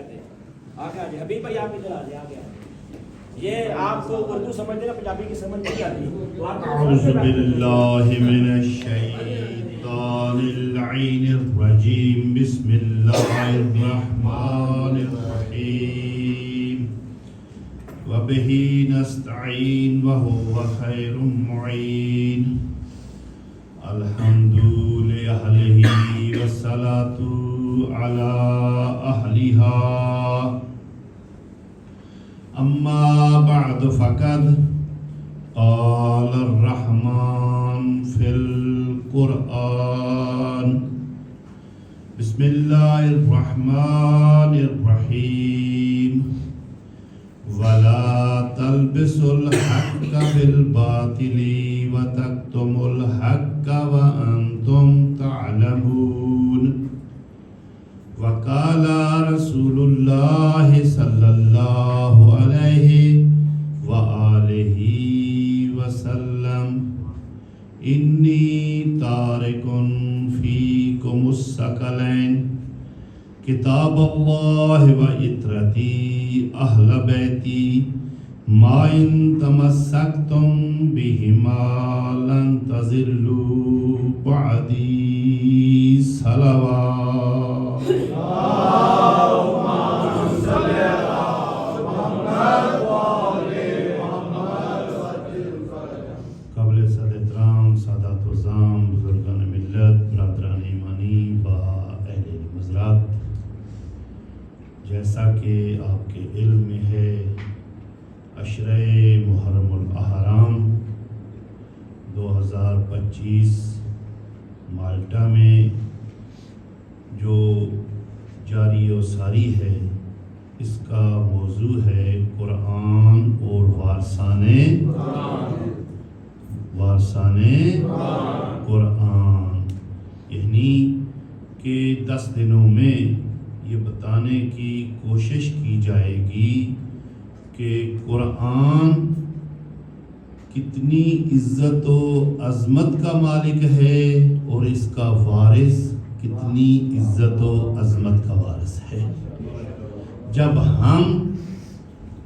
کہتے ہیں. آگے حبیب بھائی آپ ادھر آ جائیں. آگے یہ آپ کو اردو سمجھتے ہیں پنجابی کی سمجھ نہیں آتی. اعوذ باللہ من الشیطان اللعین الرجیم بسم اللہ الرحمن الرحیم وبہ نستعین وہو خیر معین الحمد لأہلہ والصلاة علی اہلہا اما بعد فقد قال الرحمن فی القرآن بسم اللہ الرحمن الرحیم ولا تلبسوا الحق بالباطل وتكتموا الحق وانتم تعلمون وقال رسول اللہ صلی اللہ علیہ وآلہ وسلم انی تارک فیکم الثقلین کتاب اللہ و اطرتی اہل بیتی ما ان تمسکتم بہما لن تضلوا بعدی صلوات. قبل صد احترام سادات وزام بزرگان ملت برادران ایمانی و اہل مزرات، جیسا کہ آپ کے علم میں ہے عشرہ محرم الاحرام 2025 مالٹا میں جو جاری و ساری ہے، اس کا موضوع ہے قرآن اور وارثان قرآن. یعنی کہ 10 دنوں میں یہ بتانے کی کوشش کی جائے گی کہ قرآن کتنی عزت و عظمت کا مالک ہے اور اس کا وارث کتنی عزت و عظمت کا وارث ہے. جب ہم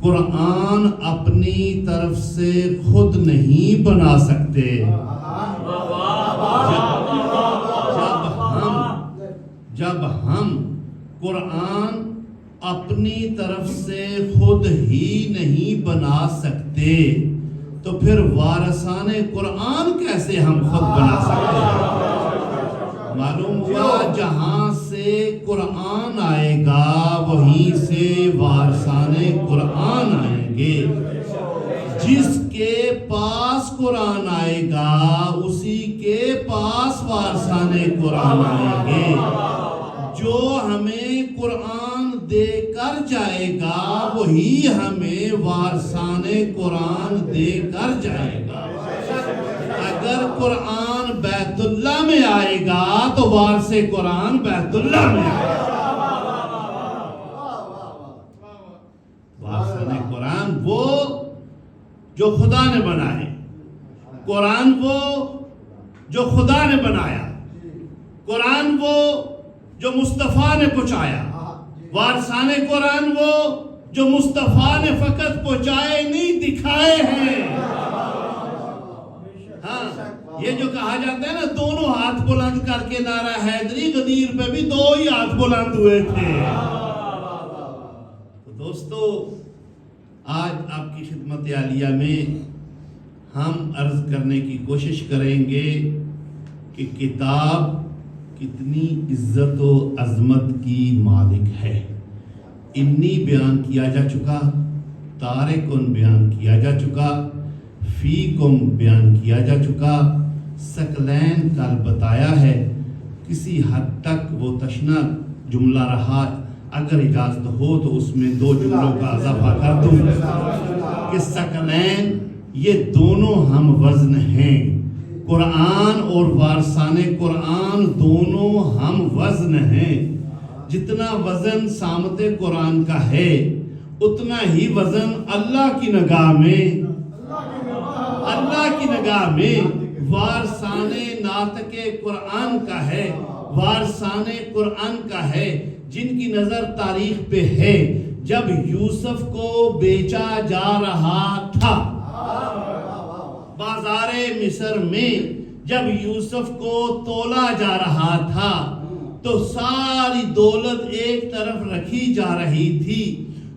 قرآن اپنی طرف سے خود نہیں بنا سکتے، جب ہم قرآن اپنی طرف سے خود ہی نہیں بنا سکتے تو پھر وارثان قرآن کیسے ہم خود بنا سکتے ہیں؟ معلوم ہوا جہاں سے قرآن آئے گا وہیں سے وارثان قرآن آئیں گے. جس کے پاس قرآن آئے گا اسی کے پاس وارثان قرآن آئیں گے. جو ہمیں قرآن دے کر جائے گا وہی ہمیں وارثان قرآن دے کر جائے گا. اگر قرآن بیت اللہ میں آئے گا تو وارث قرآن بیت اللہ میں آئے گا. وارثان قرآن وہ جو خدا نے بنائے، قرآن وہ جو خدا نے بنایا، قرآن وہ جو مصطفیٰ نے پہنچایا. وارثان قرآن وہ جو مصطفیٰ نے فقط پہنچائے نہیں دکھائے ہیں. ہاں، یہ جو کہا جاتا ہے نا دونوں ہاتھ بلند کر کے نعرہ حیدری، غدیر پہ بھی 2 ہی ہاتھ بلند ہوئے تھے. تو دوستو، آج آپ کی خدمت عالیہ میں ہم عرض کرنے کی کوشش کریں گے کہ کتاب کتنی عزت و عظمت کی مالک ہے. انی بیان کیا جا چکا، تارکن بیان کیا جا چکا، فیکم بیان کیا جا چکا، ثقلین کل بتایا ہے. کسی حد تک وہ تشنہ جملہ رہا، اگر اجازت ہو تو اس میں 2 جملوں کا اضافہ کر دوں کہ ثقلین یہ دونوں ہم وزن ہیں. قرآن اور وارثان قرآن دونوں ہم وزن ہیں. جتنا وزن صامت قرآن کا ہے اتنا ہی وزن اللہ کی نگاہ میں وارثان ناطق قرآن کا ہے، وارثان قرآن کا ہے. جن کی نظر تاریخ پہ ہے، جب یوسف کو بیچا جا رہا تھا بازار مصر میں، جب یوسف کو تولا جا رہا تھا تو ساری دولت ایک طرف رکھی جا رہی تھی،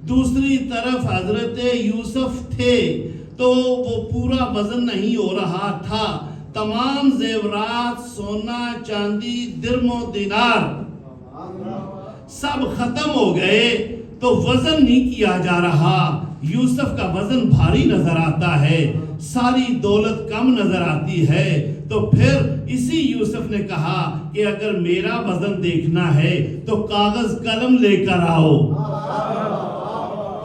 دوسری طرف حضرت یوسف تھے تو وہ پورا وزن نہیں ہو رہا تھا، تمام زیورات، سونا چاندی، درم و دینار سب ختم ہو گئے تو وزن نہیں کیا جا رہا، یوسف کا وزن بھاری نظر آتا ہے، ساری دولت کم نظر آتی ہے، تو پھر اسی یوسف نے کہا کہ اگر میرا وزن دیکھنا ہے تو کاغذ قلم لے کر آؤ،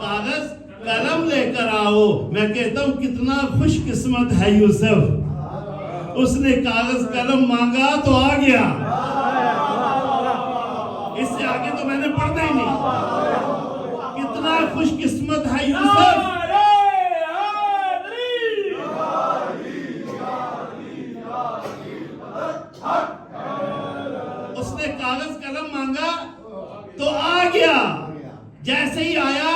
کاغذ قلم لے کر آؤ۔ میں کہتا ہوں کتنا خوش قسمت ہے یوسف، اس نے کاغذ قلم مانگا تو آ گیا، اس سے آگے تو میں نے پڑھنا ہی نہیں۔ کتنا خوش قسمت ہے یوسف، اس نے کاغذ قلم مانگا تو آ گیا، جیسے ہی آیا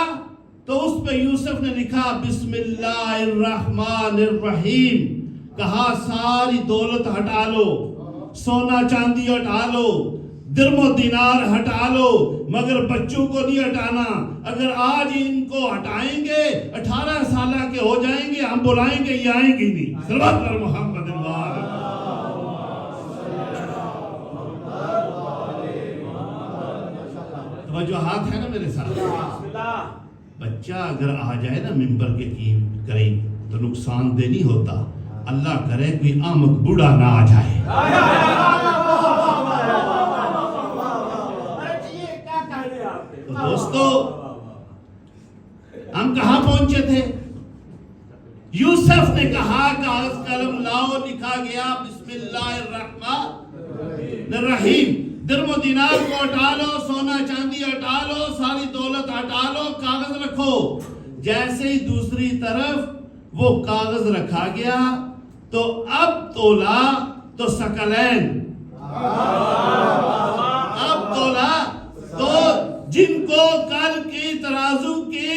تو اس پہ یوسف نے لکھا بسم اللہ الرحمن الرحیم، کہا ساری دولت ہٹا لو، سونا چاندی ہٹا لو، درم و دینار ہٹا لو، مگر بچوں کو نہیں ہٹانا، اگر آج ان کو ہٹائیں گے 18 سالہ کے ہو جائیں گے، ہم بلائیں گے یہ آئیں گے نہیں۔ صلوات پر محمد توجہات ہے نا میرے ساتھ؟ بچہ اگر آ جائے نا ممبر کے قریب تو نقصان دہ نہیں ہوتا، اللہ کرے کوئی آمد بوڑھا نہ آ جائے۔ تو دوستو ہم کہاں پہنچے تھے؟ یوسف نے کہا کاغذ قلم لاؤ، لکھا گیا بسم اللہ الرحمن الرحیم، درم و دینار کو ہٹا لو، سونا چاندی ہٹا لو، ساری دولت ہٹا لو، کاغذ رکھو۔ جیسے ہی دوسری طرف وہ کاغذ رکھا گیا تو اب تولا تو ثقلین، اب تولا تو جن کو کل کی ترازو کی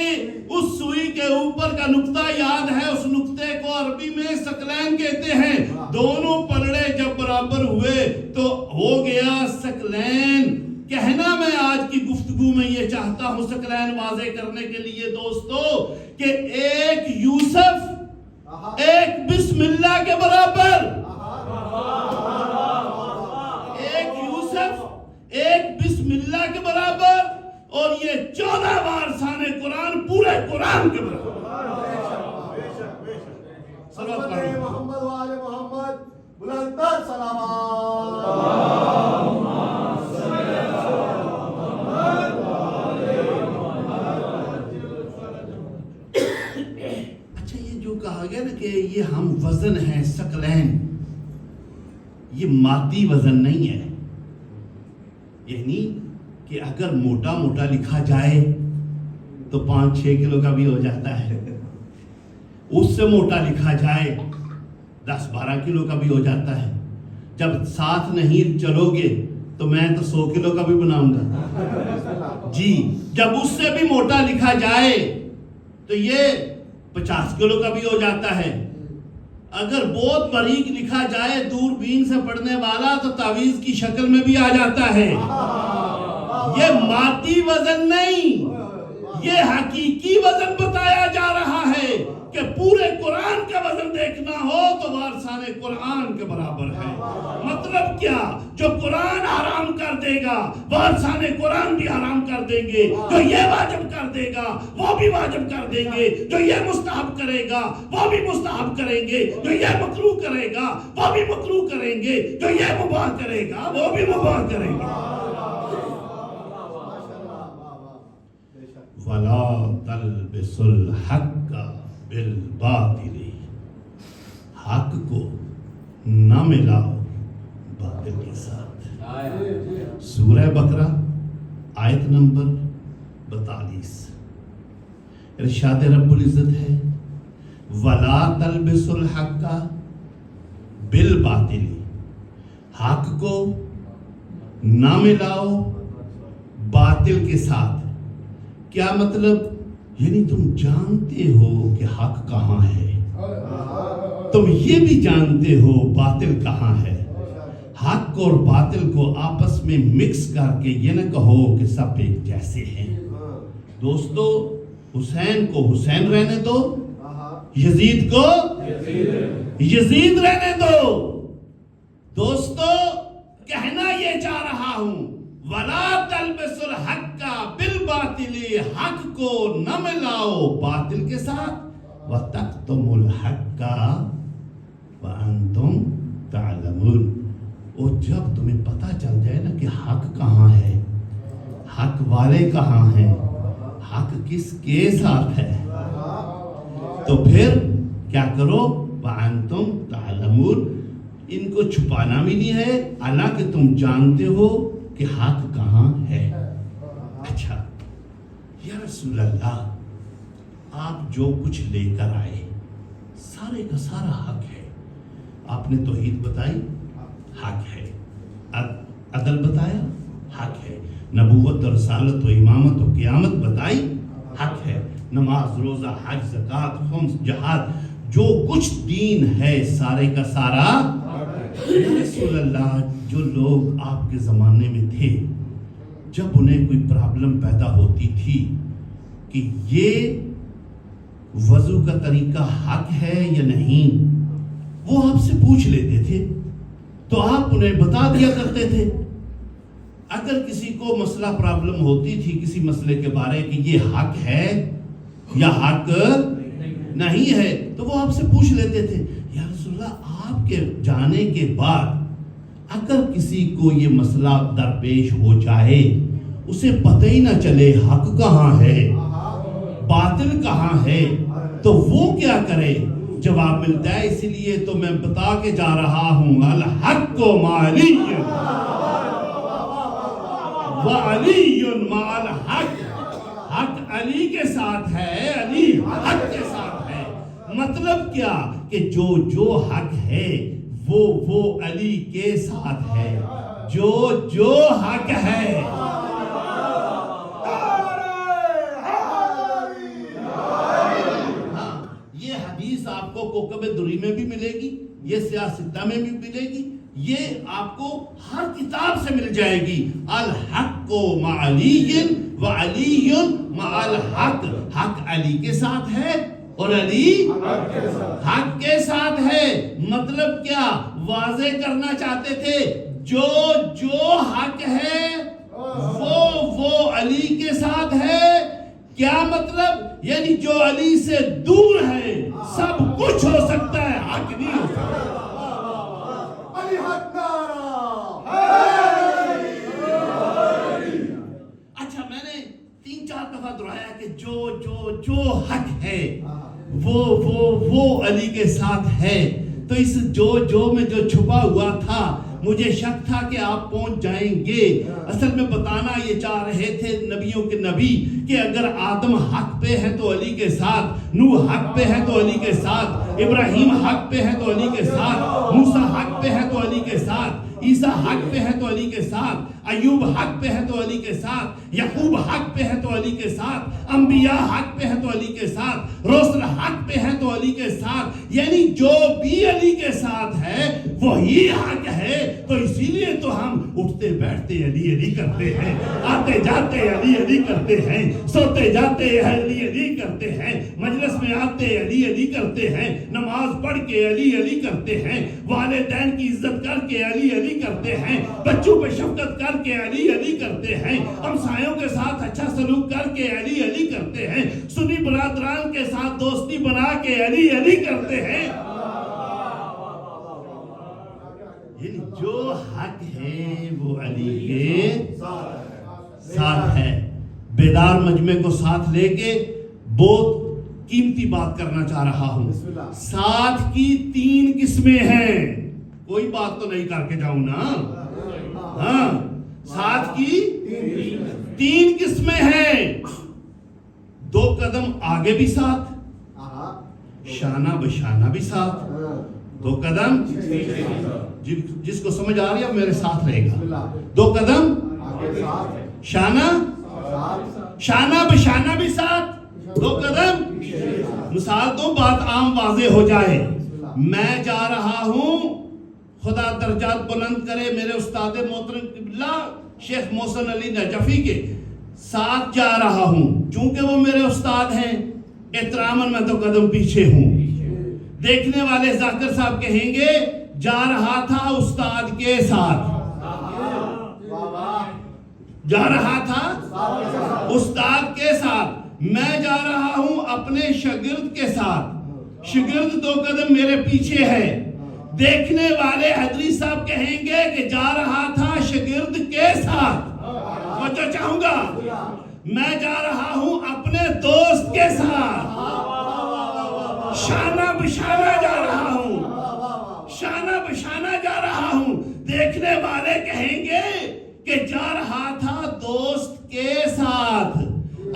اس سوئی کے اوپر کا نقطہ یاد ہے، اس نقطے کو عربی میں ثقلین کہتے ہیں، دونوں پلڑے جب برابر ہوئے تو ہو گیا ثقلین۔ کہنا میں آج کی گفتگو میں یہ چاہتا ہوں ثقلین واضح کرنے کے لیے دوستو کہ ایک یوسف ایک بسم اللہ کے برابر، ایک یوسف ایک بسم اللہ کے برابر، اور یہ 14 وارثان قرآن پورے قرآن کے برابر۔ محمد وآل محمد بلندر سلامات۔ اچھا یہ جو کہا گیا نا کہ یہ ہم وزن ہیں ثقلین، یہ مادی وزن نہیں ہے، یعنی کہ اگر موٹا موٹا لکھا جائے تو 5-6 کلو کا بھی ہو جاتا ہے، اس سے موٹا لکھا جائے 10-12 کلو کا بھی ہو جاتا ہے، جب ساتھ نہیں چلو گے تو میں تو 100 کلو کا بھی بناؤں گا جی، جب اس سے بھی موٹا لکھا جائے تو یہ 50 کلو کا بھی ہو جاتا ہے، اگر بہت باریک لکھا جائے دوربین سے پڑھنے والا تو تعویذ کی شکل میں بھی آ جاتا ہے۔ یہ مادی وزن نہیں، یہ حقیقی وزن بتایا جا رہا ہے کہ پورے قرآن کا وزن دیکھنا ہو تو وارثان قرآن کے برابر ہے۔ مطلب کیا؟ جو قرآن حرام کر دے گا وارثان قرآن بھی حرام کر دیں گے، جو یہ واجب کر دے گا وہ بھی واجب کر دیں گے، جو یہ مستحب کرے گا وہ بھی مستحب کریں گے، جو یہ مکروہ کرے گا وہ بھی مکروہ کریں گے، جو یہ مباح کرے گا وہ بھی مباح کریں گے۔ وَلَا تَلْبِسُ الْحَقَّ بِالْبَاطِلِ، حق کو نہ ملاؤ باطل کے ساتھ۔ سورہ بقرہ آیت نمبر 42، ارشاد رب العزت ہے وَلَا تَلْبِسُ الْحَقَّ بِالْبَاطِلِ، حق کو نہ ملاؤ باطل کے ساتھ. کیا مطلب؟ یعنی تم جانتے ہو کہ حق کہاں ہے, تم یہ بھی جانتے ہو باطل کہاں ہے. حق اور باطل کو آپس میں مکس کر کے یہ نہ کہو کہ سب ایک جیسے ہیں. دوستو, حسین کو حسین رہنے دو, یزید کو یزید رہنے دو. دوستو, کہنا یہ چاہ رہا ہوں, وَلَا تَلْبِسُ الْحَقَّ بِالْبَاطِلِ, حق کو نہ ملاؤ باطل کے ساتھ. وَتَكْتُمُ الْحَقَّ وَأَنْتُمْ تَعْلَمُونَ. اور جب تمہیں پتہ چل جائے نا کہ حق کہاں ہے, حق والے کہاں ہیں, حق کس کے ساتھ ہے, تو پھر کیا کرو؟ وَأَنْتُمْ تَعْلَمُونَ. ان کو چھپانا بھی نہیں ہے, حالانکہ تم جانتے ہو کہ حق کہاں ہے. اچھا یا رسول اللہ, آپ جو کچھ لے کر آئے سارے کا سارا حق ہے. آپ نے توحید بتائی, حق ہے. عدل بتایا, حق ہے. نبوت اور رسالت و امامت و قیامت بتائی, حق ہے. نماز, روزہ, حج, زکوٰۃ, خمس, جہاد, جو کچھ دین ہے سارے کا سارا. یا رسول اللہ, جو لوگ آپ کے زمانے میں تھے, جب انہیں کوئی پرابلم پیدا ہوتی تھی کہ یہ وضو کا طریقہ حق ہے یا نہیں, وہ آپ سے پوچھ لیتے تھے تو آپ انہیں بتا دیا کرتے تھے. اگر کسی کو مسئلہ پرابلم ہوتی تھی کسی مسئلے کے بارے کہ یہ حق ہے یا حق نہیں ہے, تو وہ آپ سے پوچھ لیتے تھے. یا رسول اللہ, آپ کے جانے کے بعد اگر کسی کو یہ مسئلہ درپیش ہو جائے, اسے پتہ ہی نہ چلے حق کہاں ہے باطل کہاں ہے, تو وہ کیا کرے؟ جواب ملتا ہے, اسی لیے تو میں بتا کے جا رہا ہوں, الحق مع علی وعلی مع الحق. حق علی کے ساتھ ہے, علی حق کے ساتھ ہے. مطلب کیا کہ جو حق ہے وہ علی کے ساتھ ہے, جو حق ہے. یہ حدیث آپ کو کوکب دری میں بھی ملے گی, یہ سیاستہ میں بھی ملے گی, یہ آپ کو ہر کتاب سے مل جائے گی. الحق مع علی وعلی مع الحق. حق علی کے ساتھ ہے اور علی حق کے ساتھ ہے. مطلب کیا واضح کرنا چاہتے تھے, جو حق ہے وہ علی کے ساتھ ہے. کیا مطلب؟ یعنی جو علی سے دور ہے سب کچھ ہو سکتا ہے, حق نہیں ہو سکتا. علی حق نعرہ. اچھا, میں نے 3-4 دفعہ دہرایا کہ جو حق ہے وہ علی کے ساتھ ہے. تو اس جو میں جو چھپا ہوا تھا, مجھے شک تھا کہ آپ پہنچ جائیں گے. اصل میں بتانا یہ چاہ رہے تھے نبیوں کے نبی کہ اگر آدم حق پہ ہے تو علی کے ساتھ, نوح حق پہ ہے تو علی کے ساتھ, ابراہیم حق پہ ہے تو علی کے ساتھ, موسیٰ حق پہ ہے تو علی کے ساتھ, عیسیٰ حق پہ ہے تو علی کے ساتھ, ایوب حق پہ ہے تو علی کے ساتھ, یعقوب حق پہ ہے تو علی کے ساتھ, انبیاء حق پہ ہے تو علی کے ساتھ, رسل حق پہ ہے تو علی کے ساتھ. یعنی جو بھی علی کے ساتھ ہے وہی حق ہے. تو اسی لیے تو ہم اٹھتے بیٹھتے علی علی کرتے ہیں, آتے جاتے علی علی کرتے ہیں, سوتے جاتے علی علی کرتے ہیں, مجلس میں آتے علی علی کرتے ہیں, نماز پڑھ کے علی علی کرتے ہیں, والدین کی عزت کر کے علی علی کرتے ہیں, بچوں پہ شفقت کر کے علی علی کرتے ہیں, ہمسایوں کے ساتھ اچھا سلوک کر کے علی علی کرتے ہیں, سنی برادران کے ساتھ دوستی بنا کے علی علی کرتے ہیں. یعنی جو حق ہے وہ علی کے ساتھ ہے. بیدار مجمع کو ساتھ لے کے بہت قیمتی بات کرنا چاہ رہا ہوں. ساتھ کی 3 قسمیں ہیں, کوئی بات تو نہیں کر کے جاؤں نا. ہاں, ساتھ کی 3 قسمیں ہیں. 2 قدم آگے بھی ساتھ, شانہ بشانہ بھی ساتھ. 2 قدم, جس کو سمجھ آ رہی ہے میرے ساتھ رہے گا. 2 قدم شانہ شانہ بشانہ بھی ساتھ، دو قدم مثال دو بات عام واضح ہو جائے. میں جا رہا ہوں، خدا درجات بلند کرے، میرے استاد محترم قبلہ شیخ محسن علی نجفی کے ساتھ جا رہا ہوں. چونکہ وہ میرے استاد ہیں، احتراماً میں تو قدم پیچھے ہوں. دیکھنے والے ذاکر صاحب کہیں گے جا رہا تھا استاد کے ساتھ، جا رہا تھا استاد کے ساتھ. میں جا رہا ہوں اپنے شاگرد کے ساتھ، شاگرد دو قدم میرے پیچھے ہے. دیکھنے والے حضری صاحب کہیں گے کہ جا رہا تھا شاگرد کے ساتھ. توجہ چاہوں گا، میں جا رہا ہوں اپنے دوست کے ساتھ، شانہ بشانہ جا رہا ہوں، شانہ بشانہ جا رہا ہوں. دیکھنے والے کہیں گے کہ جا رہا تھا دوست کے ساتھ.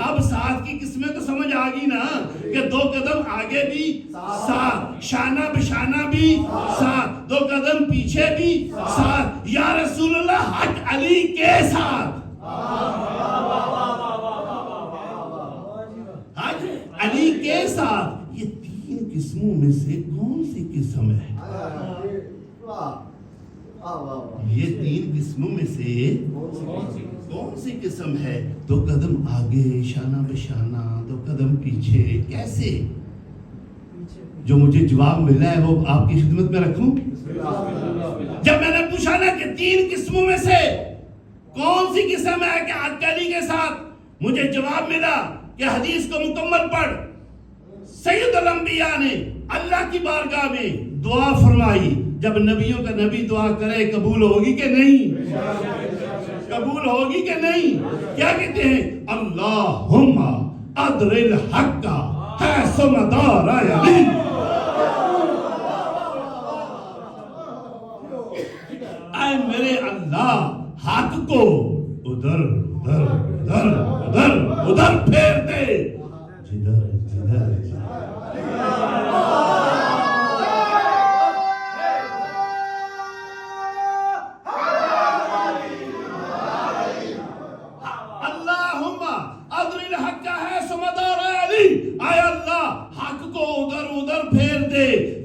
اب ساتھ کی قسمیں تو سمجھ آ گئی نا کہ دو قدم آگے بھی ساتھ، شانہ بشانہ بھی ساتھ، دو قدم پیچھے بھی ساتھ، یا رسول اللہ حق علی کے ساتھ، حق علی کے ساتھ. یہ تین قسموں میں سے کون سی قسم ہے؟ یہ تین قسموں میں سے کون سی قسم ہے؟ دو قدم آگے شانہ بشانہ، دو قدم پیچھے. کیسے؟ جو مجھے جواب ملا ہے وہ آپ کی خدمت میں رکھوں. جب میں نے پوچھا نا کہ تین قسموں میں سے کون سی قسم ہے کہ حق علی کے ساتھ، مجھے جواب ملا کہ حدیث کو مکمل پڑھ. سید الانبیاء نے اللہ کی بارگاہ میں دعا فرمائی. جب نبیوں کا نبی دعا کرے قبول ہوگی کہ نہیں؟ قبول ہوگی کہ نہیں؟ کیا کہتے ہیں؟ اللہم ادر الحق حیث مدار علی. اے میرے اللہ، حق کو ادھر ادھر ادھر ادھر ادھر پھیر دے جدھر جدھر.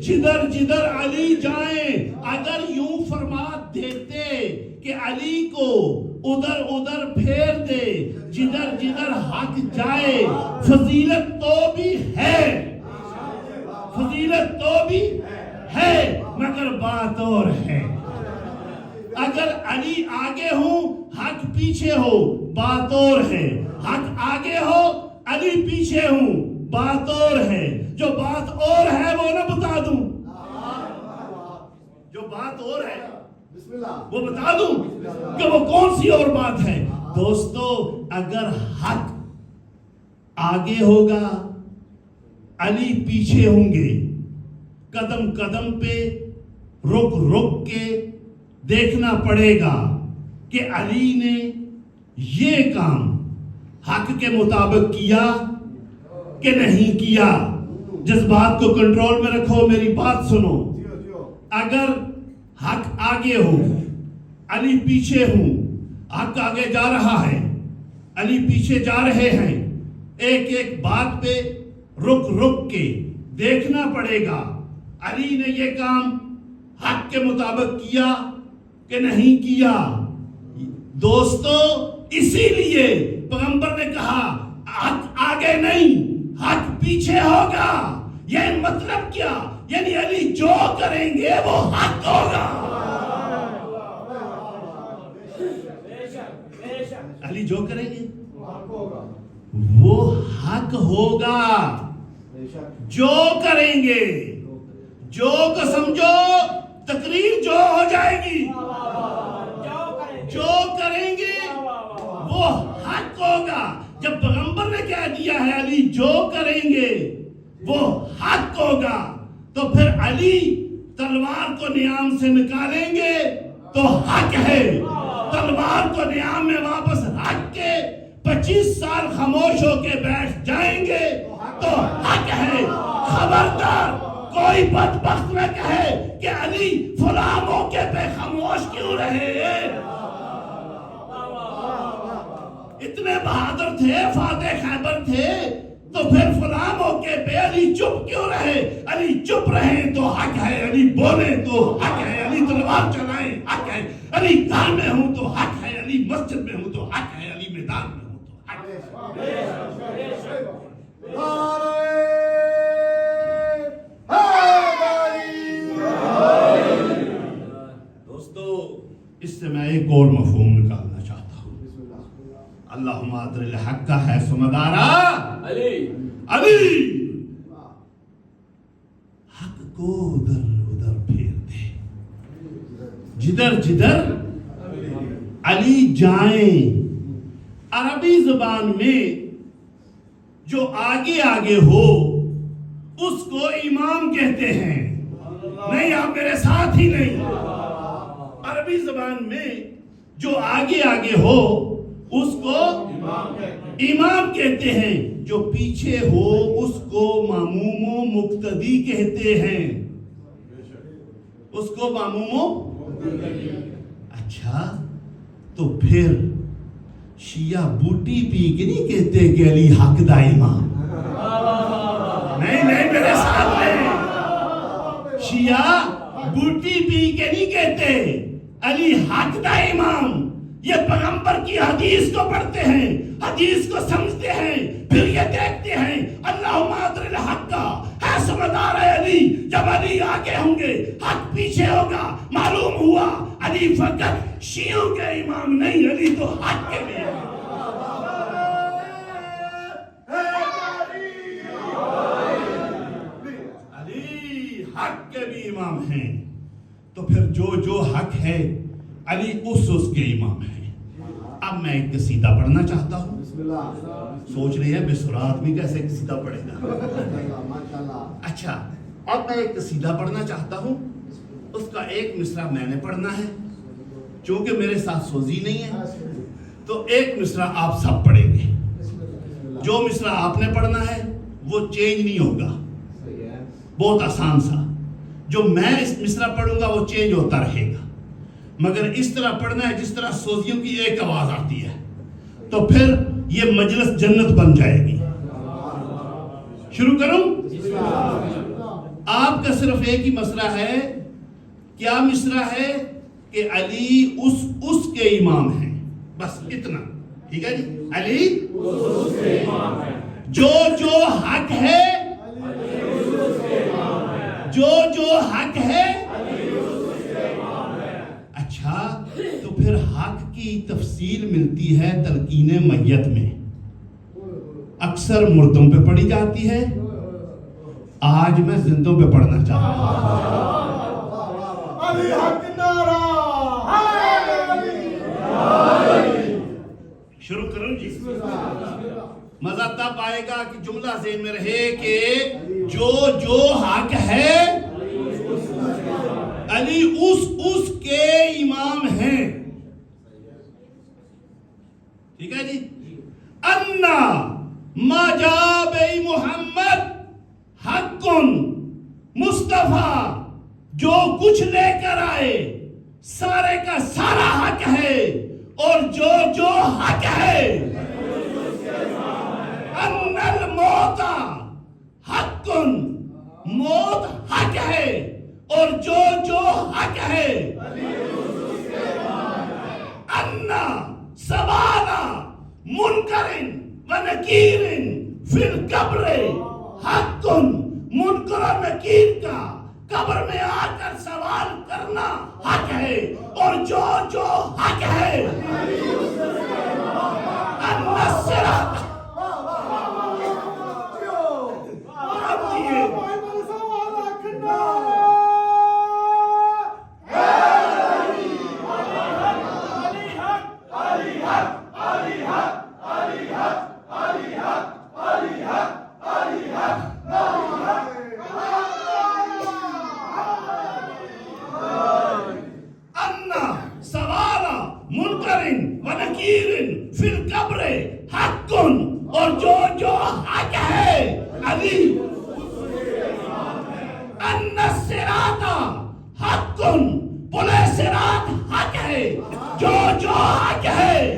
جدھر جدھر علی جائیں. اگر یوں فرما دیتے کہ علی کو ادھر ادھر پھیر دے، جدھر جدھر حق جائے، فضیلت تو بھی ہے، فضیلت تو بھی ہے، مگر بات اور ہے. اگر علی آگے ہوں حق پیچھے ہو بات اور ہے، حق آگے ہو علی پیچھے ہوں بات اور ہے. جو بات اور ہے وہ نہ بتا دوں، جو بات اور ہے وہ بتا دوں کہ وہ کون سی اور بات ہے. دوستو، اگر حق آگے ہوگا علی پیچھے ہوں گے، قدم قدم پہ رک رک کے دیکھنا پڑے گا کہ علی نے یہ کام حق کے مطابق کیا کہ نہیں کیا. جذبات کو کنٹرول میں رکھو، میری بات سنو. اگر حق آگے ہو علی پیچھے ہوں، حق آگے جا رہا ہے علی پیچھے جا رہے ہیں، ایک ایک بات پہ رک رک کے دیکھنا پڑے گا علی نے یہ کام حق کے مطابق کیا کہ نہیں کیا. دوستو، اسی لیے پیغمبر نے کہا حق آگے نہیں حق پیچھے ہوگا. یہ مطلب کیا؟ یعنی علی جو کریں گے وہ حق ہوگا. علی جو کریں گے وہ حق ہوگا. جو کریں گے، جو کو سمجھو تقریر جو ہو جائے گی، جو کریں گے وہ حق ہوگا. جب پیغمبر نے کہہ دیا ہے علی جو کریں گے وہ حق ہوگا، تو پھر علی تلوار کو نیام سے نکالیں گے تو حق ہے، تلوار کو نیام میں واپس رکھ کے 25 سال خاموش ہو کے بیٹھ جائیں گے تو حق ہے. خبردار کوئی بدبخت نہ کہے کہ علی فلاں موقع پہ خاموش کیوں رہے. اتنے بہادر تھے، فاتح خیبر تھے، تو پھر فلاں موقع پہ علی چپ کیوں رہے؟ علی چپ رہے تو حق ہے، علی بولے تو حق ہے، علی تلوار چلائیں حق ہے، علی گھر میں ہوں تو حق ہے، علی مسجد میں ہوں تو حق ہے، علی میدان میں ہوں تو حق ہے۔ دوستو، اس سے میں ایک اور مفہوم نکالنا چاہتا ہوں۔ اللہم ادر الحق کا ہے سمدارا علی علی، حق کو ادھر ادھر پھیر دے، جدھر جدھر علی جائیں۔ عربی زبان میں جو آگے آگے ہو اس کو امام کہتے ہیں۔ نہیں، آپ میرے ساتھ ہی نہیں۔ عربی زبان میں جو آگے آگے ہو اس کو امام کہتے ہیں، جو پیچھے ہو اس کو ماموم و مقتدی کہتے ہیں، اس کو ماموم و۔ اچھا، تو پھر شیعہ بوٹی پی کے نہیں کہتے کہ علی حق دا امام؟ نہیں میرے ساتھ نہیں، شیعہ بوٹی پی کے نہیں کہتے علی حق دا امام۔ یہ پیغمبر کی حدیث کو پڑھتے ہیں، حدیث کو سمجھتے ہیں، پھر یہ دیکھتے ہیں اللہم ادر الحق کا ہے سمدار علی۔ جب علی آگے ہوں گے حق پیچھے ہوگا، معلوم ہوا علی فقط شیعوں کے امام نہیں، علی تو حق کے بھی امام۔ علی حق کے بھی امام ہیں، تو پھر جو حق ہے علی اس کے امام ہے۔ اب میں ایک قصیدہ پڑھنا چاہتا ہوں۔ سوچ رہے ہیں بسرا آدمی کیسے قصیدہ پڑھے گا؟ اچھا، اب میں ایک قصیدہ پڑھنا چاہتا ہوں، اس کا ایک مصرع میں نے پڑھنا ہے، چونکہ میرے ساتھ سوزی نہیں ہے تو ایک مصرع آپ سب پڑھیں گے۔ جو مصرع آپ نے پڑھنا ہے وہ چینج نہیں ہوگا، بہت آسان سا۔ جو میں اس مصرع پڑھوں گا وہ چینج ہوتا رہے گا، مگر اس طرح پڑھنا ہے جس طرح سوزیوں کی ایک آواز آتی ہے، تو پھر یہ مجلس جنت بن جائے گی۔ شروع کروں؟ آپ کا صرف ایک ہی مصرع ہے۔ کیا مصرع ہے؟ کہ علی اس کے امام ہیں، بس اتنا، ٹھیک ہے جی؟ علی اس کے امام ہیں، جو حق ہے، جو حق ہے۔ اچھا، تو پھر حق کی تفصیل ملتی ہے تلقین میت میں، اکثر مردوں پہ پڑھی جاتی ہے، آج میں زندوں پہ پڑھنا چاہتا ہوں۔ علی حق نعرہ شروع کروں جی؟ مزہ تب آئے گا کہ جملہ ذہن میں رہے کہ جو حق ہے علی اس کے امام ہیں، ٹھیک ہے جی؟ انا ما جاء بی محمد حق مصطفیٰ، جو کچھ لے کر آئے سارے کا سارا حق ہے، اور جو حق ہے۔ ان الموت حق، موت حق ہے، اور جو حق ہے۔ انا سوالا منکر و نکیر فی القبر حق، منکر و نکیر کا قبر میں آ کر سوال کرنا حق ہے، اور جو حق ہے۔ الصراط، فی القبر حق، اور جو حق ہے علی۔ ان الصراط حق، پلے صراط حق ہے، جو حق ہے۔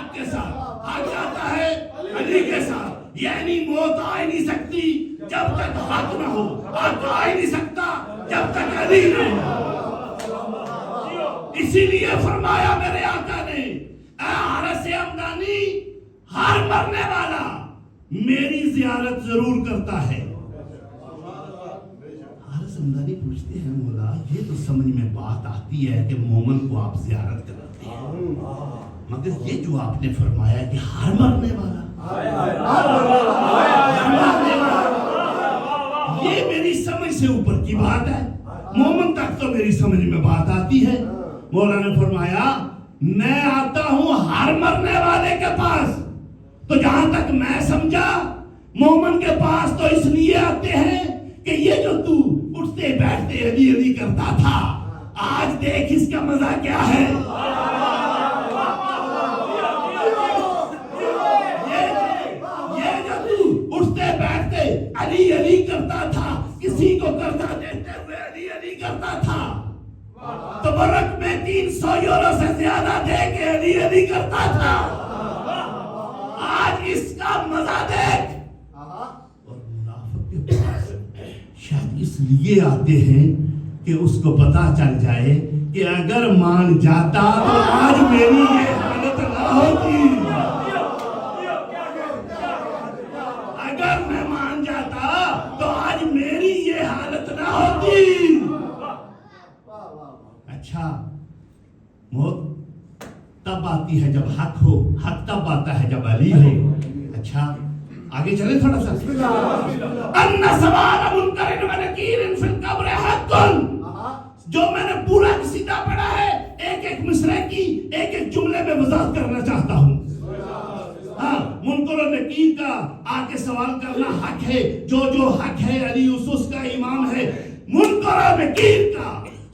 حق کے ساتھ، حق آتا ہے علی کے ساتھ، یعنی موت آ ہی نہیں سکتی جب تک حق نہ ہو، حق آ ہی نہیں سکتا جب تک علی نہ ہو۔ اسی لیے فرمایا میرے آقا نے، اے حارث ہمدانی، ہر مرنے والا میری زیارت ضرور کرتا ہے۔ حارث ہمدانی پوچھتے ہیں مولا یہ تو سمجھ میں بات آتی ہے کہ مومن کو آپ زیارت کرتے ہیں، مگر یہ جو آپ نے فرمایا کہ ہر مرنے والا، یہ میری سمجھ سے اوپر کی بات ہے، مومن تک تو میری سمجھ میں بات آتی ہے۔ مولا نے فرمایا میں آتا ہوں ہر مرنے والے کے پاس، تو جہاں تک میں سمجھا مومن کے پاس تو اس لیے آتے ہیں کہ یہ جو تو اٹھتے بیٹھتے علی علی کرتا تھا، آج دیکھ اس کا مزہ کیا ہے۔ یہ جو تو اٹھتے بیٹھتے علی علی کرتا تھا، کسی کو کرتا دیتے ہوئے علی علی کرتا تھا، تبرک میں 300 یورو سے زیادہ دے کے علی علی کرتا تھا، آج اس کا مزہ دیکھ۔ اور منافق کے پاس شاید اس لیے آتے ہیں کہ اس کو پتا چل جائے کہ اگر مان جاتا تو آج میری یہ حالت نہ ہوتی، اگر میں مان جاتا تو آج میری یہ حالت نہ ہوتی۔ اچھا موت تب آتی ہے جب حق ہو، حق تب آتا ہے جب علی ہو۔ اچھا آگے چلیں تھوڑا سا۔ ان سوال منکر و نکیر فی القبر حق، جو میں نے پورا قصیدہ پڑھا ہے ایک ایک مصرع کی ایک ایک جملے میں وضاحت کرنا چاہتا ہوں۔ ہاں منکر و نکیر کا آ کے سوال کرنا حق ہے، جو حق ہے علی اس کا امام ہے۔ منکر و نکیر کا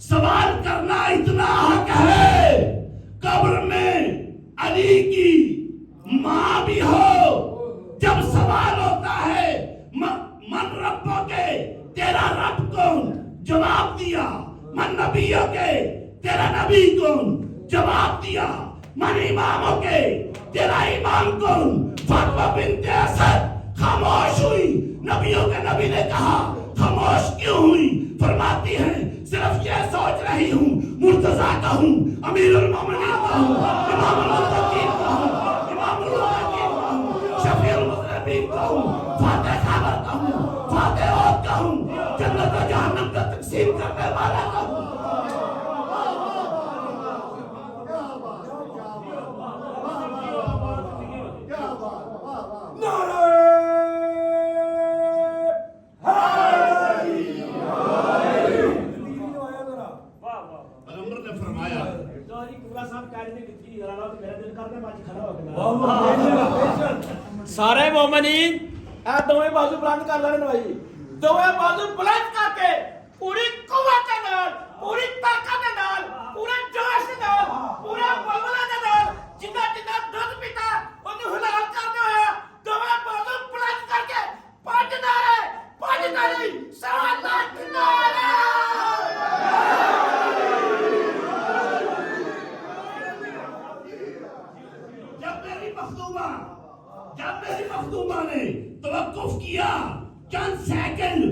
سوال کرنا اتنا حق ہے، قبر میں علی کی ماں بھی ہو، جب سوال ہوتا ہے من ربوں کے تیرا رب کون، جواب دیا من نبیوں کے تیرا نبی کون، جواب دیا من اماموں کے تیرا امام کون۔ فاطمہ بنت اسد خاموش ہوئی، نبیوں کے نبی نے کہا خاموش کیوں ہوئی؟ فرماتی ہیں صرف یہ سوچ رہی ہوں مرتضیٰ کا ہوں، امیر المومنین کا ہوں، امام المتقین کا ہوں، امام المتقین کا ہوں، شفیع المذنبین کا ہوں، فاتح خیبر کا ہوں، فاتح عہد کا ہوں، جنت و جہنم کا تقسیم کرنے والا کا ہوں۔ سارے مومنین اے دوویں بازو بلند کر لین بھائی، دوویں بازو بلند کر کے پوری قوت دے نال، پوری طاقت دے نال، پورے جوش دے نال، پورا بلبلہ دے نال، جنہ جنہ دودھ پیتا اونوں حلال کرتے ہوئے دوویں بازو بلند کر کے پانچ نعرے سوا لاکھ نعرے۔ جب میری مخدومہ نے توقف کیا چند سیکنڈ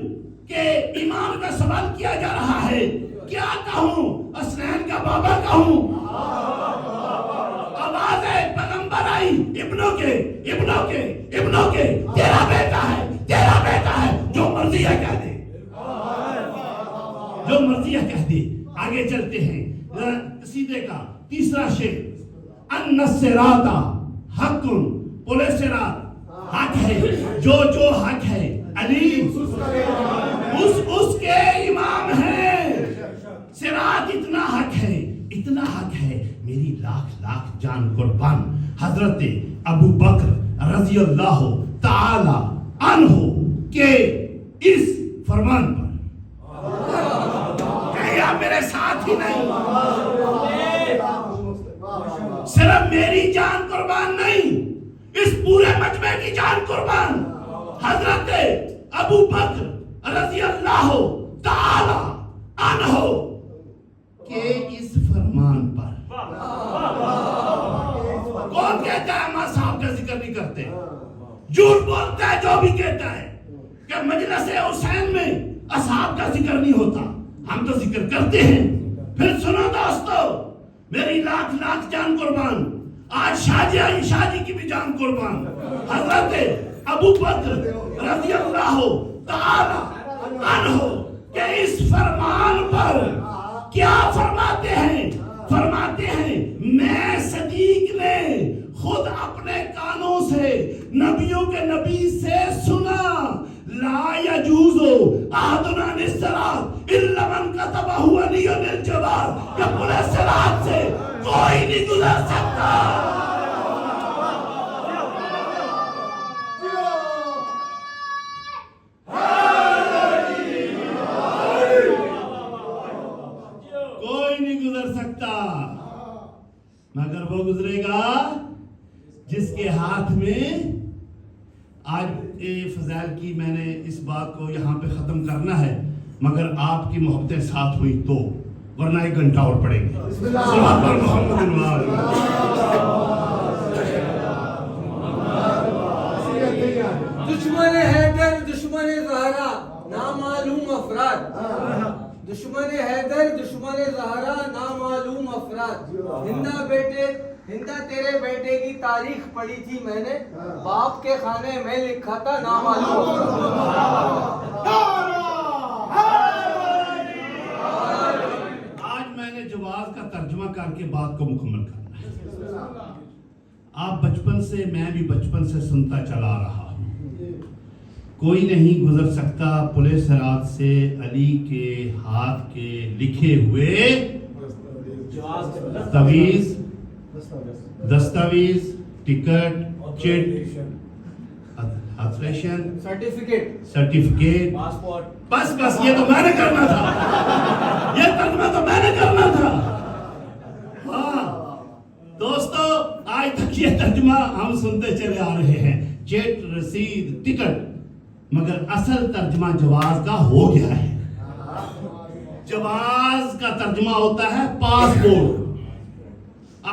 کہ امام کا سوال کیا جا رہا ہے، کیا کہوں، حسنین کا بابا کہوں؟ آواز پیغمبر آئی، ابنوں کے تیرا بیٹا ہے، جو مرضی ہے کہہ دے۔ آگے چلتے ہیں قصیدے کا تیسرا شعر۔ ان الصراط حق، پل صراط حق ہے، جو حق ہے علی اس کے امام ہے، صراط اتنا حق ہے میری لاکھ جان قربان حضرت ابو بکر رضی اللہ تعالی عنہ کے اس فرمان پر ہے یا میرے ساتھ ہی نہیں، صرف میری جان قربان نہیں، اس پورے مجمع کی جان قربان حضرت ابو بکر رضی اللہ تعالی عنہ کے اس فرمان پر۔ کون کہتا کرتے, جھوٹ بولتا ہے جو بھی کہتا ہے کہ مجلس حسین میں اصحاب کا ذکر نہیں ہوتا, ہم تو ذکر کرتے ہیں. پھر سنو دوستو, میری لاکھ لاکھ جان قربان, آج شاہ جی کی بھی جان قربان, حضرت ابو بکر رضی اللہ تعالی عنہ کہ اس فرمان پر کیا فرماتے ہیں, فرماتے ہیں میں صدیق نے خود اپنے کانوں سے نبیوں کے نبی سے سنا, لا یجوز احدنا الصراط الا من كتبه علی الجواد, کہ پورے صراط سے کوئی نہیں گزر سکتا. کوئی نہیں گزر سکتا مگر وہ گزرے گا جس کے ہاتھ میں. آج فضائل کی میں نے اس بات کو یہاں پہ ختم کرنا ہے, مگر آپ کی محبتیں ساتھ ہوئی تو, ورنہ 1 گھنٹہ اور پڑیں گے. صلوات پر محمد دشمن حیدر دشمن زہرا نامعلوم افراد, دشمن حیدر دشمن زہرا نامعلوم افراد. ہندا تیرے بیٹے کی تاریخ پڑھی تھی میں نے, باپ کے خانے میں لکھا تھا نامعلوم افراد. آج میں نے جواز کا ترجمہ کر کے بات کو مکمل کرنا ہے. آپ بچپن سے, میں بھی بچپن سے سنتا چلا رہا ہوں, کوئی نہیں گزر سکتا پلے صراط سے علی کے ہاتھ کے لکھے ہوئے دستاویز, ٹکٹ, چٹ, سرٹیفکیٹ, بس یہ تو میں نے کرنا تھا, یہ ترجمہ تو میں نے کرنا تھا. ہاں دوستو, آج تک یہ ترجمہ ہم سنتے چلے آ رہے ہیں, چٹ, رسید, ٹکٹ, مگر اصل ترجمہ جواز کا ہو گیا ہے. جواز کا ترجمہ ہوتا ہے پاسپورٹ.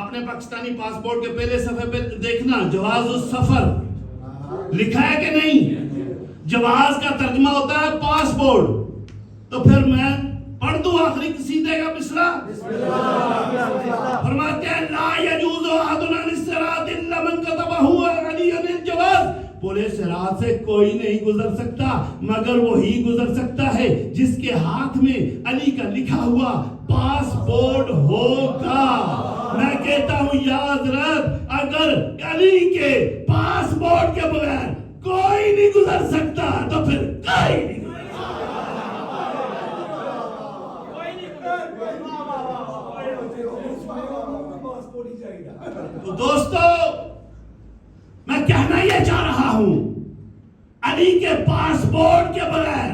اپنے پاکستانی پاسپورٹ کے پہلے صفحے پہ دیکھنا جواز السفر لکھا ہے کہ نہیں. جواز کا ترجمہ ہوتا ہے پاسپورٹ. تو پھر میں پڑھ دوں آخری قصیدے کا مصرع. فرماتے ہیں لا یجوز احدنا الصراط الا من كتبه علی الجواز, پورے صراط سے کوئی نہیں گزر سکتا مگر وہی گزر سکتا ہے جس کے ہاتھ میں علی کا لکھا ہوا پاسپورٹ ہوگا. میں کہتا ہوں یا حضرت, اگر علی کے پاسپورٹ کے بغیر کوئی نہیں گزر سکتا تو پھر کوئی نہیں. تو دوستو, میں کہنا یہ چاہ رہا ہوں, علی کے پاسپورٹ کے بغیر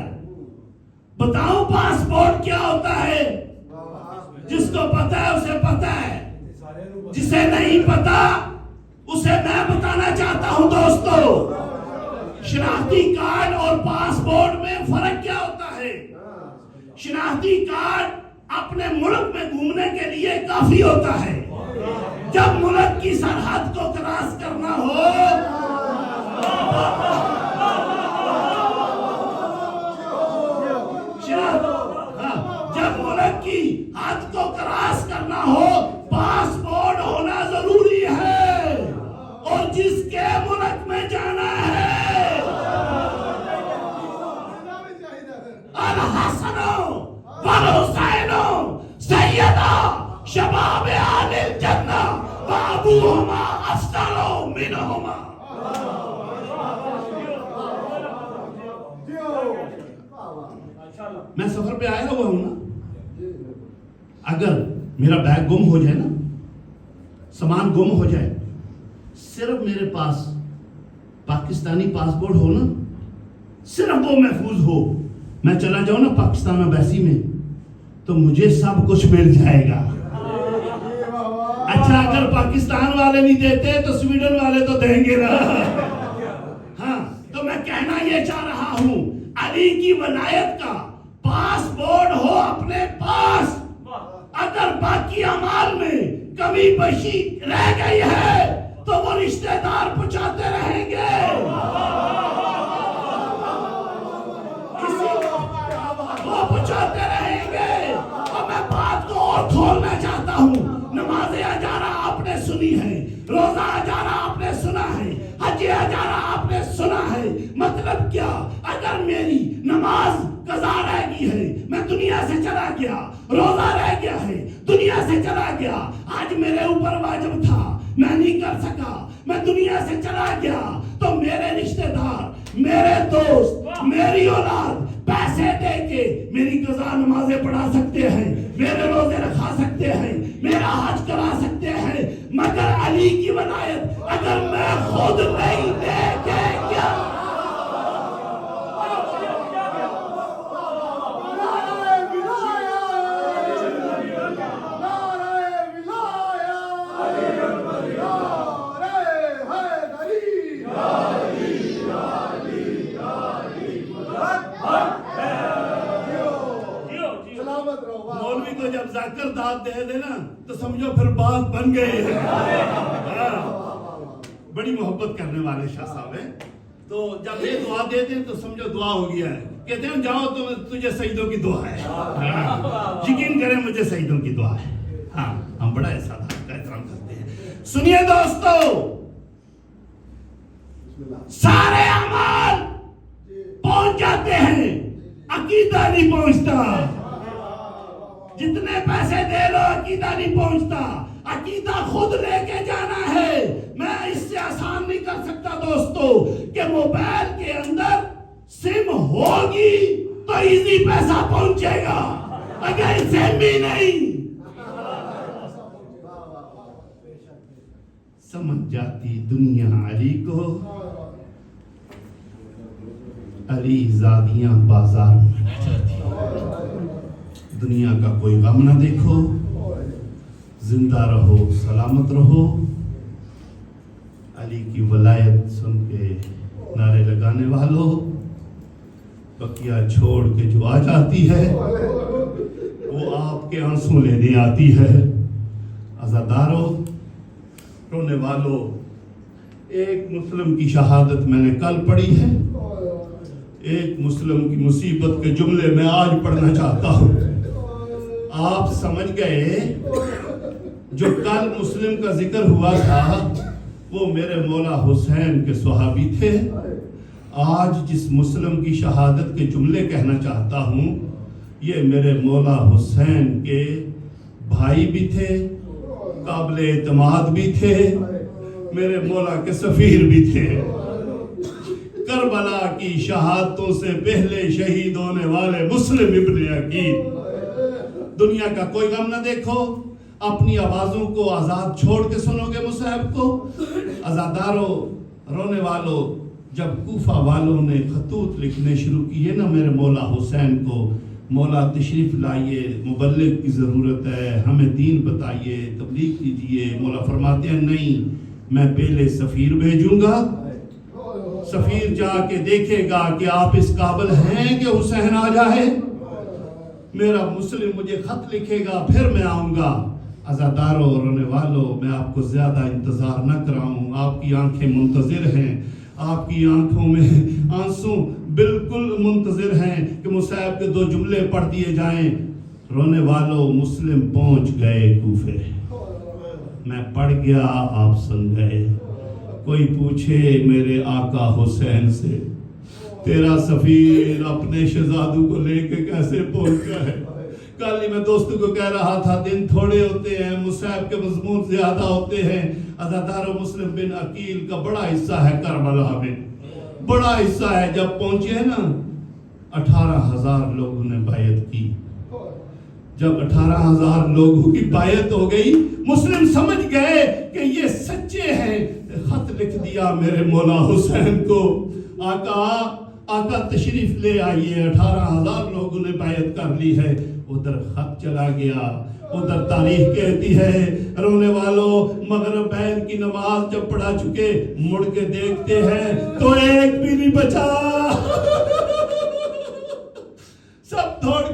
بتاؤں پاسپورٹ کیا ہوتا ہے. جس کو پتا ہے اسے پتا ہے, جسے نہیں پتا اسے میں بتانا چاہتا ہوں. دوستو, شناختی کارڈ اور پاسپورٹ میں فرق کیا ہوتا ہے. شناختی کارڈ اپنے ملک میں گھومنے کے لیے کافی ہوتا ہے. جب ملک کی سرحد کو کراس کرنا ہو, جب ملک کی حد کو کراس کرنا ہو, پاسپورٹ ہونا ضروری ہے. اور جس کے ملک میں جانا ہے, الحسن والحسین سیدہ شباب اہل الجنہ وابوہما افضل منہما. میں سفر پہ آیا ہوا ہوں نا, اگر میرا بیگ گم ہو جائے نا, سامان گم ہو جائے, صرف میرے پاس پاکستانی پاسپورٹ ہو نا, صرف وہ محفوظ ہو, میں چلا جاؤں نا پاکستان ایمبیسی میں, تو مجھے سب کچھ مل جائے گا. اچھا, اگر پاکستان والے نہیں دیتے تو سویڈن والے تو دیں گے نا. ہاں, تو میں کہنا یہ چاہ رہا ہوں, علی کی ولایت کا پاسپورٹ ہو اپنے پاس. اگر باقی اعمال میں کمی بیشی رہ گئی ہے تو وہ رشتہ دار پہنچاتے رہے. ہوں. نماز اجارہ آپ نے سنی ہے, روزہ اجارہ آپ نے سنا ہے, حج اجارہ آپ نے سنا ہے. مطلب کیا؟ اگر میری نماز قضا رہ گئی ہے, میں دنیا سے چلا گیا, روزہ رہ گیا ہے, دنیا سے چلا گیا, آج میرے اوپر واجب تھا, میں نہیں کر سکا, میں دنیا سے چلا گیا, تو میرے رشتہ دار, میرے دوست, میری اولاد پیسے دے کے میری قضا نمازیں پڑھا سکتے ہیں, میرے روزے رکھا سکتے ہیں, میرا حج کرا سکتے ہیں, مگر علی کی ولایت اگر میں خود نہیں دے کے گیا. مولوی کو جب ذاکر داد دے دے نا تو سمجھو پھر بات بن گئی ہے. بڑی محبت کرنے والے شاہ صاحب ہیں. تو جب یہ دعا دیتے ہیں تو سمجھو دعا ہو گیا ہے. کہتے ہیں جاؤ تو تجھے سجدوں کی دعا ہے. یقین کریں مجھے سجدوں کی دعا ہے. ہاں ہم بڑا احساس کا احترام کرتے ہیں. سنیے دوستو, سارے اعمال پہنچ جاتے ہیں, عقیدہ نہیں پہنچتا. جتنے پیسے دے لو عقیدہ نہیں پہنچتا. عقیدہ خود لے کے جانا ہے. میں اس سے آسان نہیں کر سکتا دوستو کہ موبائل کے اندر سم ہوگی تو ایزی پیسہ پہنچے گا, اگر سم بھی نہیں. سمجھ جاتی دنیا علی کو, علی زادیاں بازار میں رہ جاتی. دنیا کا کوئی غم نہ دیکھو, زندہ رہو, سلامت رہو. علی کی ولایت سن کے نعرے لگانے والوں, بقیہ چھوڑ کے جو آ جاتی ہے وہ آپ کے آنسو لینے آتی ہے. عزاداروں, رونے والوں, ایک مسلم کی شہادت میں نے کل پڑھی ہے, ایک مسلم کی مصیبت کے جملے میں آج پڑھنا چاہتا ہوں. آپ سمجھ گئے جو کل مسلم کا ذکر ہوا تھا وہ میرے مولا حسین کے صحابی تھے. آج جس مسلم کی شہادت کے جملے کہنا چاہتا ہوں یہ میرے مولا حسین کے بھائی بھی تھے, قابل اعتماد بھی تھے, میرے مولا کے سفیر بھی تھے. کربلا کی شہادتوں سے پہلے شہید ہونے والے مسلم ابن عقیل. دنیا کا کوئی غم نہ دیکھو, اپنی آوازوں کو آزاد چھوڑ کے سنو گے مصحف کو. عزاداروں, رونے والوں, جب کوفہ والوں نے خطوط لکھنے شروع کیے نا میرے مولا حسین کو, مولا تشریف لائیے, مبلغ کی ضرورت ہے, ہمیں دین بتائیے, تبلیغ کیجیے. مولا فرماتے ہیں نہیں, میں پہلے سفیر بھیجوں گا, سفیر جا کے دیکھے گا کہ آپ اس قابل ہیں کہ حسین آ جائے, میرا مسلم مجھے خط لکھے گا, پھر میں آؤں گا. عزاداروں, رونے والوں, میں آپ کو زیادہ انتظار نہ کراؤں. آپ کی آنکھیں منتظر ہیں, آپ کی آنکھوں میں آنسو بالکل منتظر ہیں کہ مصعب کے 2 جملے پڑھ دیے جائیں. رونے والوں, مسلم پہنچ گئے کوفے, میں پڑھ گیا, آپ سن گئے. کوئی پوچھے میرے آقا حسین سے تیرا سفیر اپنے شہزادوں کو لے کے کیسے پہنچا ہے. کل ہی میں دوستوں کو کہہ رہا تھا دن تھوڑے ہوتے ہیں, مصعب کے مضمون زیادہ ہوتے ہیں. عزاداروں, مسلم بن عقیل کا بڑا حصہ ہے کربلا میں, بڑا حصہ ہے. جب پہنچے نا 18,000 لوگوں نے بیعت کی. جب 18,000 لوگوں کی بیعت ہو گئی, مسلم سمجھ گئے کہ یہ سچے ہیں. خط لکھ دیا میرے مولا حسین کو, آقا تشریف لے آئیے, 18,000 لوگوں نے بیعت کر لی ہے. ادھر خط چلا گیا, ادھر تاریخ کہتی ہے رونے والوں مغرب بین کی نماز جب پڑھا چکے مڑ کے دیکھتے ہیں تو ایک بھی نہیں بچا, سب دوڑ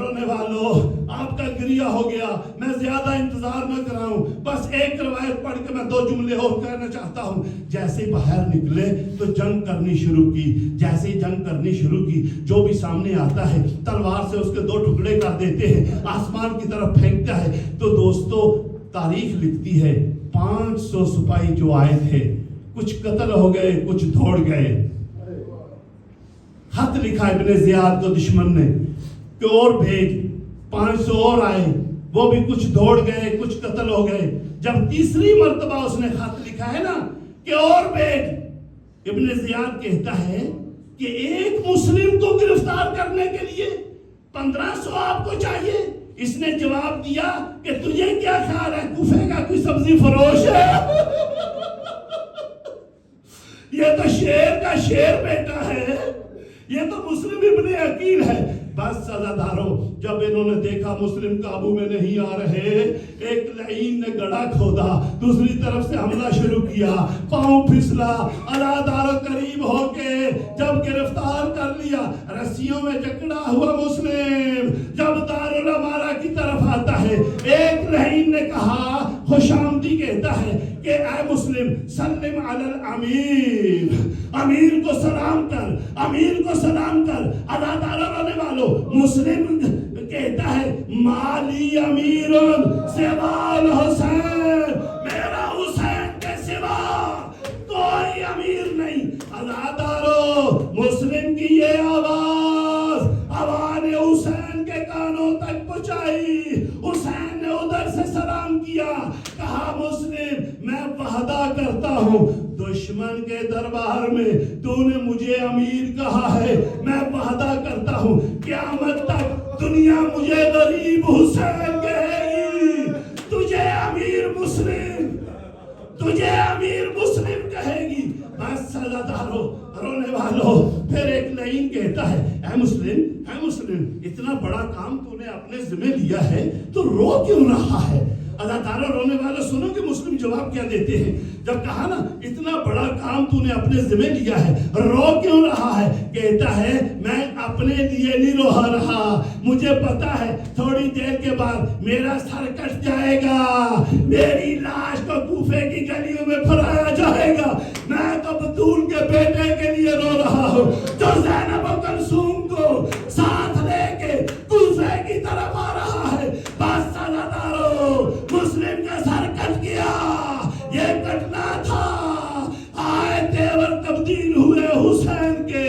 رونے والوں آپ کا گریہ ہو گیا، میں زیادہ انتظار نہ کراؤں، بس ایک روایت پڑھ کے میں 2 جملے اور کہنا چاہتا ہوں۔ جیسے باہر نکلے تو جنگ کرنی شروع کی، جیسے جنگ کرنی شروع کی جو بھی سامنے آتا ہے تلوار سے اس کے 2 ٹکڑے کر دیتے ہیں، آسمان کی طرف پھینکتا ہے۔ تو دوستو تاریخ لکھتی ہے 500 سپاہی جو آئے تھے، کچھ قتل ہو گئے، کچھ دوڑ گئے۔ خط لکھا ابن زیاد کو دشمن نے کہ اور بھیج، 500 اور آئے، وہ بھی کچھ دوڑ گئے، کچھ قتل ہو گئے۔ جب تیسری مرتبہ اس نے خط لکھا ہے نا کہ اور بھیج، ابن زیاد کہتا ہے کہ ایک مسلم کو گرفتار کرنے کے لیے 1500 آپ کو چاہیے۔ اس نے جواب دیا کہ تجھے کیا خیال ہے کوفے کا کوئی سبزی فروش ہے؟ یہ تو شیر کا شیر بیٹا ہے، یہ تو مسلم ابن عقیل ہے۔ بس سزا دارو جب انہوں نے دیکھا مسلم قابو میں نہیں آ رہے، ایک لعین نے گڑھا کھودا، دوسری طرف سے حملہ شروع کیا، پاؤں پھسلا، ادادارو قریب ہو کے جب گرفتار کر لیا، رسیوں میں جکڑا ہوا مسلم جب دارالامارہ کی طرف آتا ہے، ایک لعین نے کہا، خوش آمدی کہتا ہے کہ اے مسلم سلم علی الامیر، امیر کو سلام کر، امیر کو سلام کر۔ ادادارو رونے والو، مسلم کہتا ہے مالی امیر سوا الحسین، میرا حسین کے سوا کوئی امیر نہیں۔ ادادارو مسلم کی یہ آواز آواز حسین کے کانوں تک پہنچائی۔ حسین نے ادھر سے سلام کیا، کہا مسلم میں وعدہ کرتا ہوں دشمن کے دربار میں تو نے مجھے امیر کہا ہے، میں وعدہ کرتا ہوں قیامت تک دنیا مجھے غریب حسین کہے گی، تجھے امیر مسلم، تجھے امیر مسلم کہے گی۔ بس سزا دارو رونے والوں، پھر ایک لعین کہتا ہے اے مسلم، اے مسلم اتنا بڑا کام تو نے اپنے ذمہ لیا ہے تو رو کیوں رہا ہے؟ ادادارو رونے والے سنو کہ مسلم جواب کیا دیتے ہیں۔ جب کہا نا اتنا بڑا کام تو نے اپنے ذمہ لیا ہے، رو کیوں رہا ہے؟ کہتا ہے میں اپنے لیے نہیں رو رہا، مجھے پتا ہے تھوڑی دیر کے بعد میرا سر کٹ جائے گا، میری لاش کو کوفے کی گلیوں میں پھرایا جائے گا۔ میں تو بطول کے بیٹے کے لیے رو رہا ہوں جو زینب و کلثوم کو ساتھ لے کے کوفے کی طرف آ رہا ہے۔ بس سزا دارو مسلم کا سر کٹ گیا، یہ کٹنا تھا۔ آئے تیور تبدیل ہوئے حسین کے۔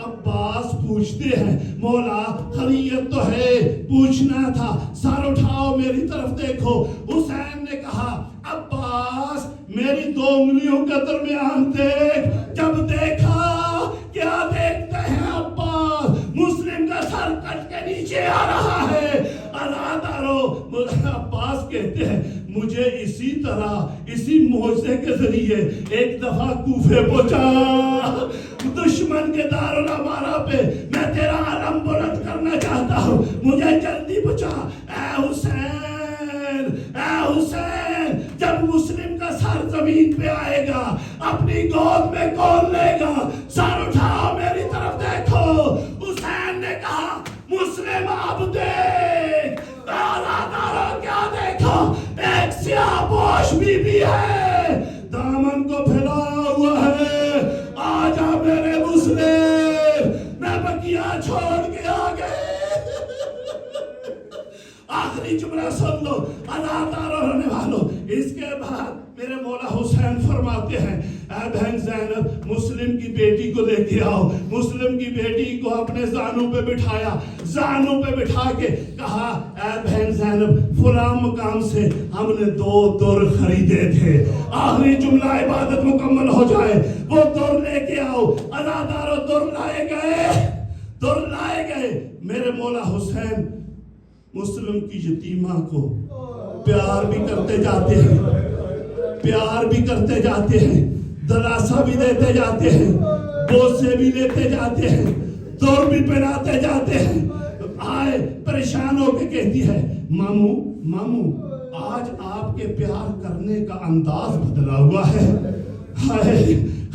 عباس پوچھتے ہیں مولا خلیت تو ہے، پوچھنا تھا، سر اٹھاؤ میری طرف دیکھو۔ حسین نے کہا عباس میری 2 انگلیوں کے درمیان دیکھ۔ جب دیکھا کیا دیکھتے ہیں عباس؟ مسلم کا سر کٹ کے نیچے آ رہا ہے۔ ادادارو عباس کہتے ہیں مجھے اسی طرح اسی معجزے کے ذریعے ایک دفعہ کوفے پہنچا، دشمن کے دارالامارہ پہ میں تیرا علم بلند کرنا چاہتا ہوں، مجھے جلدی پہنچا۔ اے حسین، اے حسین، جب مسلم کا سر زمین پہ آئے گا اپنی گود میں کون لے گا؟ سر اٹھاؤ میری طرف دیکھو۔ حسین نے کہا مسلم اب دیکھ۔ ادادارو کیا دیکھا؟ ایک سیاہ پوش بی بی ہے، دامن کو پھیلایا ہوا ہے۔ آجا میرے مسلم، میں بقیہ چھوڑ کے آ گئے۔ آخری جملہ سن لو ادادارو رہنے والوں۔ اس کے بعد میرے مولا حسین فرماتے ہیں اے بہن زینب مسلم کی بیٹی کو لے کے آؤ۔ مسلم کی بیٹی کو اپنے زانوں پہ بٹھایا، زانوں پہ بٹھا کے کہا اے بہن زینب فلاں مقام سے ہم نے 2 در خریدے تھے، آخری جملہ عبادت مکمل ہو جائے وہ در لے کے آؤ۔ ادادارو در لائے گئے، در لائے گئے۔ میرے مولا حسین مسلم کی یتیمہ کو پیار بھی کرتے جاتے ہیں، پیار بھی کرتے جاتے ہیں، دلاسا بھی دیتے جاتے ہیں، بوسے بھی لیتے جاتے ہیں، دور بھی پہناتے جاتے ہیں۔ آئے پریشان ہو کے کہتی ہے مامو مامو آج آپ کے پیار کرنے کا انداز بدلا ہوا ہے۔ ہائے